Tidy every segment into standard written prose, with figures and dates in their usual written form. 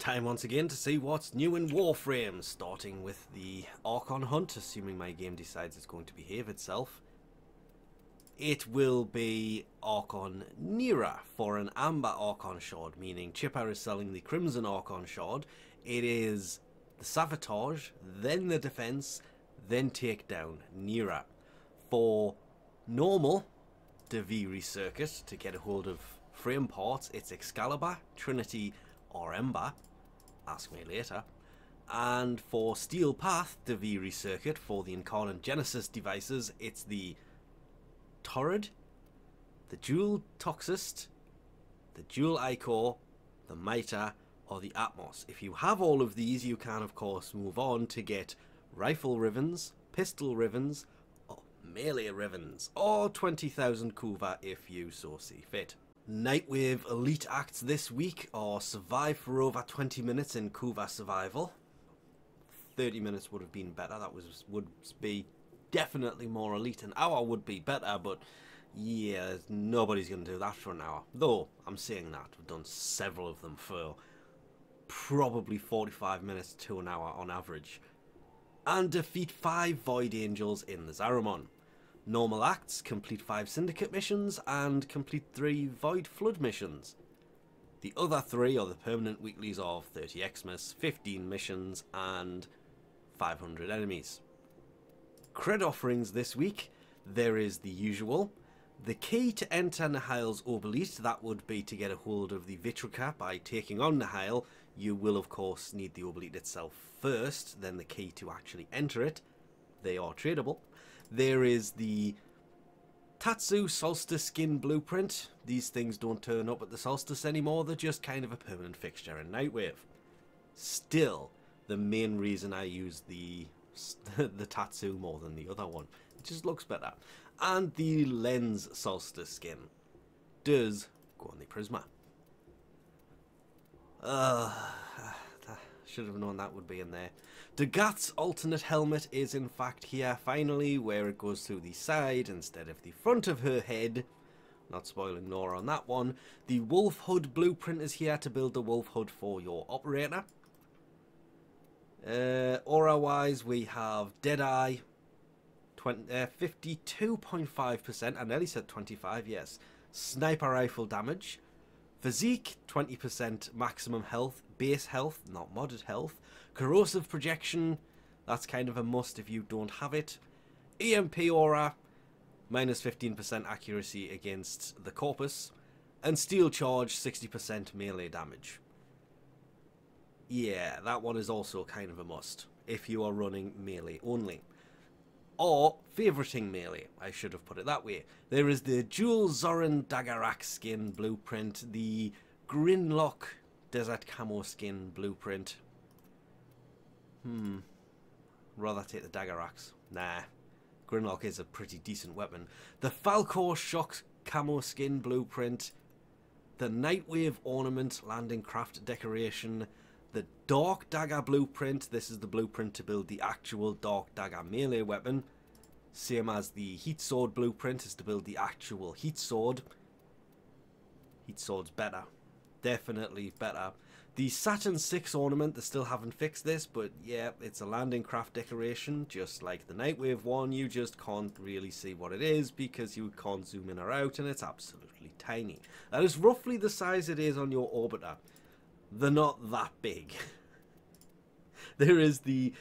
Time once again to see what's new in Warframe, starting with the Archon Hunt, assuming my game decides it's going to behave itself. It will be Archon Nora for an Amber Archon Shard, meaning Chipper is selling the Crimson Archon Shard. It is the Sabotage, then the Defense, then Takedown, Nora. For normal Duviri circuit, to get a hold of frame parts, it's Excalibur, Trinity, or Ember. Ask me later. And for Steel Path Duviri circuit, for the Incarnate Genesis devices, it's the Torrid, the Dual Toxist, the Dual Ichor, the Mitre, or the Atmos. If you have all of these, you can of course move on to get Rifle Ribbons, Pistol Ribbons, or Melee Ribbons, or 20,000 Kuva if you so see fit. Nightwave Elite Acts this week are Survive for over 20 minutes in Kuva Survival. 30 minutes would have been better, that would be definitely more elite. An hour would be better, but yeah, nobody's going to do that for an hour. Though, I'm saying that, we've done several of them for probably 45 minutes to an hour on average. And defeat 5 Void Angels in the Zaramon. Normal acts, complete 5 Syndicate missions, and complete 3 Void Flood missions. The other 3 are the permanent weeklies of 30 Xmas, 15 missions, and 500 enemies. Cred offerings this week, there is the usual. The key to enter Nihil's Obelite, that would be to get a hold of the Vitrica by taking on Nihil. You will of course need the Obelite itself first, then the key to actually enter it. They are tradable. There is the Tatsu Solstice Skin Blueprint. These things don't turn up at the Solstice anymore, they're just kind of a permanent fixture in Nightwave. Still, the main reason I use the Tatsu more than the other one, it just looks better. And the Lens Solstice Skin does go on the Prisma. Should have known that would be in there. Dagath's alternate helmet is in fact here finally, where it goes through the side instead of the front of her head. Not spoiling Nora on that one. The Wolf Hood blueprint is here to build the Wolf Hood for your operator. Aura wise, we have Deadeye, 52.5%, I nearly said 25, yes. Sniper rifle damage. Physique, 20% maximum health, base health, not modded health. Corrosive projection, that's kind of a must if you don't have it. EMP aura, minus 15% accuracy against the corpus. And steel charge, 60% melee damage. Yeah, that one is also kind of a must if you are running melee only. Or favoriting melee, I should have put it that way. There is the Dual Zoran Dagarak skin blueprint, the Grinlock Desert Camo skin blueprint. Rather take the Dagaraks. Nah, Grinlock is a pretty decent weapon. The Falcor Shock Camo skin blueprint, the Nightwave Ornament Landing Craft decoration, the Dark Dagger blueprint. This is the blueprint to build the actual Dark Dagger melee weapon. Same as the Heat Sword blueprint is to build the actual Heat Sword. Heat Sword's better. Definitely better. The Saturn 6 ornament, they still haven't fixed this, but yeah, it's a landing craft decoration, just like the Nightwave one. You just can't really see what it is because you can't zoom in or out, and it's absolutely tiny. That is roughly the size it is on your orbiter. They're not that big. There is the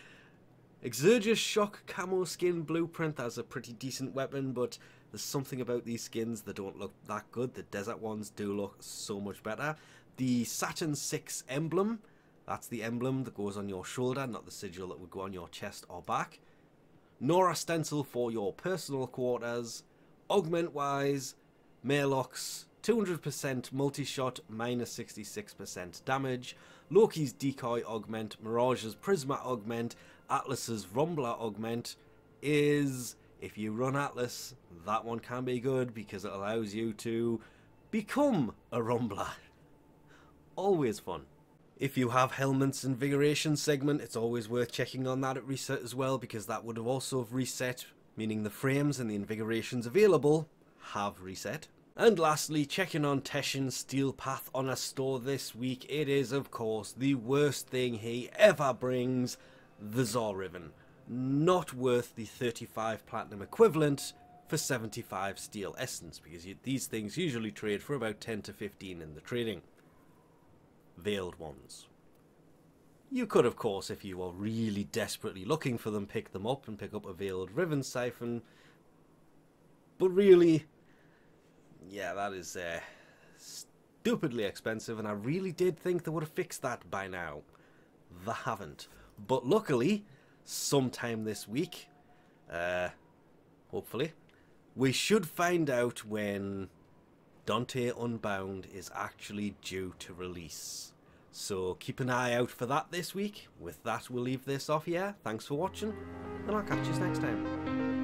Exergus Shock Camo Skin Blueprint. That's a pretty decent weapon, but there's something about these skins that don't look that good. The desert ones do look so much better. The Saturn 6 emblem. That's the emblem that goes on your shoulder, not the sigil that would go on your chest or back. Nora stencil for your personal quarters. Augment-wise, Mailocks, 200% multi-shot, minus 66% damage. Loki's Decoy Augment, Mirage's Prisma Augment, Atlas's Rumbler Augment is, if you run Atlas, that one can be good because it allows you to become a Rumbler. Always fun. If you have Helmet's Invigoration segment, it's always worth checking on that at reset as well, because that would have also reset, meaning the frames and the invigorations available have reset. And lastly, checking on Teshin's steel path on a store this week. It is, of course, the worst thing he ever brings, the Zor Ribbon. Not worth the 35 platinum equivalent for 75 steel essence, because these things usually trade for about 10 to 15 in the trading. Veiled ones. You could, of course, if you are really desperately looking for them, pick them up and pick up a Veiled Ribbon Siphon. But really, yeah, that is stupidly expensive, and I really did think they would have fixed that by now. They haven't. But luckily, sometime this week, hopefully, we should find out when Dante Unbound is actually due to release. So keep an eye out for that this week. With that, we'll leave this off here. Thanks for watching, and I'll catch you next time.